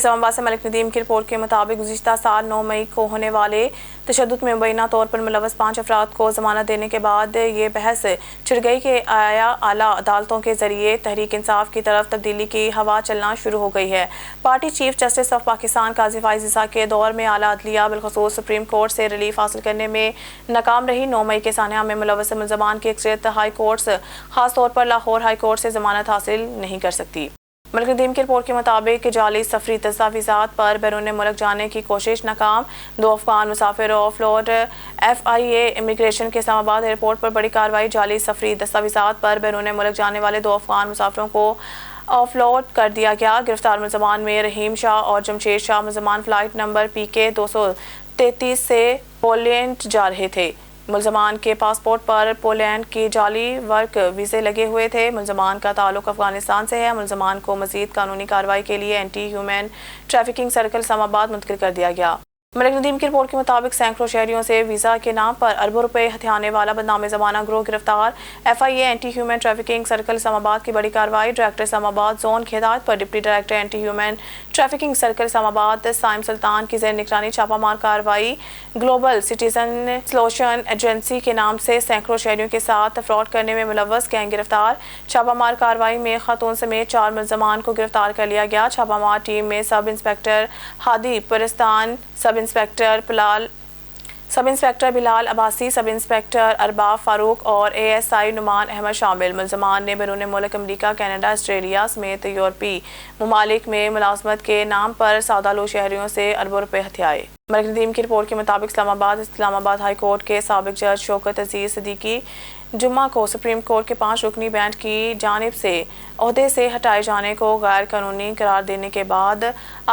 اسلام آباد سے ملک ندیم کی رپورٹ کے مطابق گزشتہ سال 9 مئی کو ہونے والے تشدد میں مبینہ طور پر ملوث 5 افراد کو ضمانت دینے کے بعد یہ بحث چھڑ گئی کہ آیا اعلیٰ عدالتوں کے ذریعے تحریک انصاف کی طرف تبدیلی کی ہوا چلنا شروع ہو گئی ہے۔ Party chief justice of Pakistan قاضی فائز عیسیٰ کے دور میں اعلیٰ عدلیہ بالخصوص سپریم کورٹ سے ریلیف حاصل کرنے میں ناکام رہی۔ 9 مئی کے سانحہ میں ملوث ملزمان کی اکثریت ہائی کورٹس خاص طور پر لاہور ہائی کورٹ سے ضمانت حاصل نہیں کر سکتی۔ ملک ندیم کی رپورٹ کے مطابق جعلی سفری دستاویزات پر بیرون ملک جانے کی کوشش ناکام، 2 افغان مسافر آف لوڈ۔ FIA امیگریشن کے اسلام آباد ایئرپورٹ پر بڑی کارروائی، جعلی سفری دستاویزات پر بیرون ملک جانے والے 2 افغان مسافروں کو آف لوڈ کر دیا گیا۔ گرفتار ملزمان میں رحیم شاہ اور جمشید شاہ ملزمان فلائٹ نمبر PK 233 سے پولینڈ جا رہے تھے۔ ملزمان کے پاسپورٹ پر پولینڈ کی جعلی ورک ویزے لگے ہوئے تھے۔ ملزمان کا تعلق افغانستان سے ہے۔ ملزمان کو مزید قانونی کارروائی کے لیے اینٹی ہیومن ٹریفکنگ سرکل اسلام آباد منتقل کر دیا گیا۔ ملک ندیم کی رپورٹ کے مطابق سینکڑوں شہریوں سے ویزا کے نام پر اربوں روپے ہتھیانے والا بدنام زمانہ گروہ گرفتار۔ FIA anti human trafficking circle Islamabad کی بڑی کارروائی، ڈائریکٹر اسلام آباد زون کی ہدایت پر deputy director anti human trafficking circle Islamabad Saim سلطان کی زیر نگرانی چھاپہ مار کارروائی۔ گلوبل سٹیزن سولوشن ایجنسی کے نام سے سینکڑوں شہریوں کے ساتھ فراڈ کرنے میں ملوث گینگ گرفتار۔ چھاپہ مار کارروائی میں خاتون سمیت 4 ملزمان کو گرفتار کر لیا گیا۔ چھاپہ مار ٹیم میں سب انسپکٹر ہادی پرستان، سب انسپکٹر بلال عباسی، سب انسپکٹر ارباب فاروق اور ASI نعمان احمد شامل۔ ملزمان نے بیرون ملک امریکہ، کینیڈا، آسٹریلیا سمیت یورپی ممالک میں ملازمت کے نام پر سادہ لو شہریوں سے اربوں روپے ہتھیائے۔ ملک ندیم کی رپورٹ کے مطابق اسلام آباد ہائی کورٹ کے سابق جج شوکت عزیز صدیقی جمعہ کو سپریم کورٹ کے 5 رکنی بینچ کی جانب سے عہدے سے ہٹائے جانے کو غیر قانونی قرار دینے کے بعد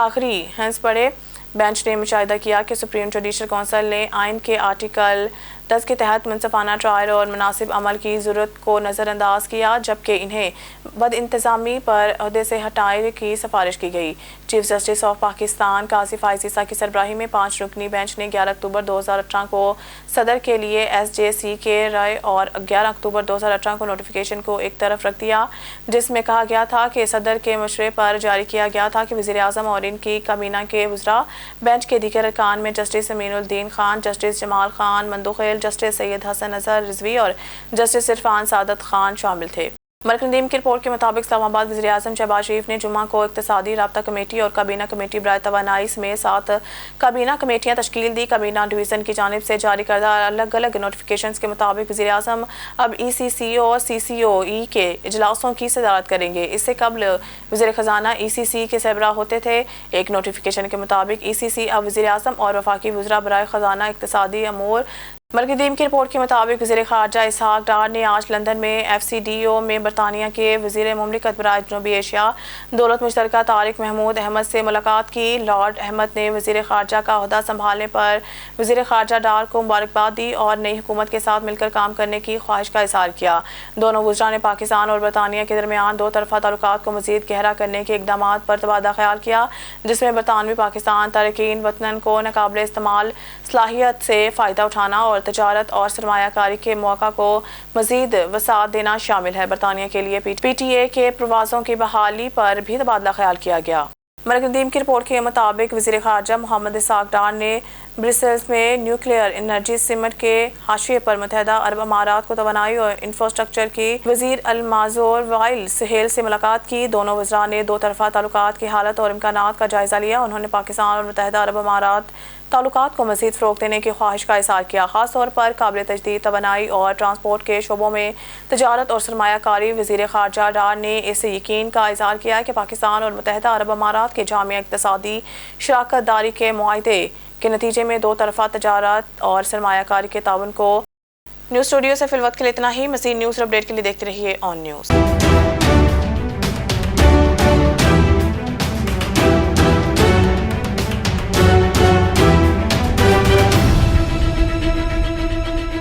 آخری ہنس پڑے۔ بینچ نے مشاہدہ کیا کہ سپریم جوڈیشل کونسل نے آئین کے آرٹیکل 10 کے تحت منصفانہ ٹرائل اور مناسب عمل کی ضرورت کو نظر انداز کیا، جبکہ انہیں بد انتظامی پر عہدے سے ہٹانے کی سفارش کی گئی۔ چیف جسٹس آف پاکستان قاضی فائز عیسیٰ کی سربراہی میں 5 رکنی بینچ نے 11 اکتوبر 2018 کو صدر کے لیے SJC کے رائے اور 11 اکتوبر 2018 کو نوٹیفیکیشن کو ایک طرف رکھ دیا، جس میں کہا گیا تھا کہ صدر کے مشورے پر جاری کیا گیا تھا کہ وزیر اعظم اور ان کی کابینہ کے وزراء بینچ کے دیگر ارکان میں جسٹس امین الدین خان، جسٹس جمال خان مندوخیل، جسٹس سید حسن اظہر رضوی اور جسٹس عرفان سعادت خان شامل تھے۔ ملک ندیم کی رپورٹ کے مطابق اسلام آباد وزیر اعظم شہباز شریف نے جمعہ کو اقتصادی رابطہ کمیٹی اور کابینہ کمیٹی برائے توانائی سمیت 7 کابینہ کمیٹیاں تشکیل دی۔ کابینہ ڈویژن کی جانب سے جاری کردہ الگ الگ نوٹیفیکیشنز کے مطابق وزیر اعظم اب ECC اور CCOE کے اجلاسوں کی صدارت کریں گے۔ اس سے قبل وزیر خزانہ ECC کے سربراہ ہوتے تھے۔ ایک نوٹیفیکیشن کے مطابق ECC اب وزیر اعظم اور وفاقی وزراء برائے خزانہ اقتصادی امور۔ ملک ندیم کی رپورٹ کے مطابق وزیر خارجہ اسحاق ڈار نے آج لندن میں FCDO میں برطانیہ کے وزیر مملکت برائے جنوبی ایشیا دولت مشترکہ طارق محمود احمد سے ملاقات کی۔ لارڈ احمد نے وزیر خارجہ کا عہدہ سنبھالنے پر وزیر خارجہ ڈار کو مبارکباد دی اور نئی حکومت کے ساتھ مل کر کام کرنے کی خواہش کا اظہار کیا۔ دونوں وزراء نے پاکستان اور برطانیہ کے درمیان 2 طرفہ تعلقات کو مزید گہرا کرنے کے اقدامات پر تبادلہ خیال کیا، جس میں برطانوی پاکستان تارکین وطن کو ناقابل استعمال صلاحیت سے فائدہ اٹھانا اور تجارت اور سرمایہ کاری کے مواقع کو مزید وسعت دینا شامل ہے۔ برطانیہ کے لیے PTA کے پروازوں کی بحالی پر بھی تبادلہ خیال کیا گیا۔ ملک ندیم کی رپورٹ کے مطابق وزیر خارجہ محمد اسحاق ڈار نے برسلز میں نیوکلیئر انرجی سمٹ کے حاشیے پر متحدہ عرب امارات کو توانائی اور انفراسٹرکچر کی وزیر المازور وائل سہیل سے ملاقات کی۔ دونوں وزراء نے 2 طرفہ تعلقات کی حالت اور امکانات کا جائزہ لیا۔ انہوں نے پاکستان اور متحدہ عرب امارات تعلقات کو مزید فروغ دینے کی خواہش کا اظہار کیا، خاص طور پر قابل تجدید توانائی اور ٹرانسپورٹ کے شعبوں میں تجارت اور سرمایہ کاری۔ وزیر خارجہ ڈار نے اس یقین کا اظہار کیا کہ پاکستان اور متحدہ عرب امارات کے جامع اقتصادی شراکت داری کے معاہدے کے نتیجے میں 2 طرفہ تجارت اور سرمایہ کاری کے تعاون کو۔ نیوز اسٹوڈیو سے فی الوقت کے لیے اتنا ہی۔ مزید نیوز اپڈیٹ کے لیے دیکھتے رہیے آن نیوز۔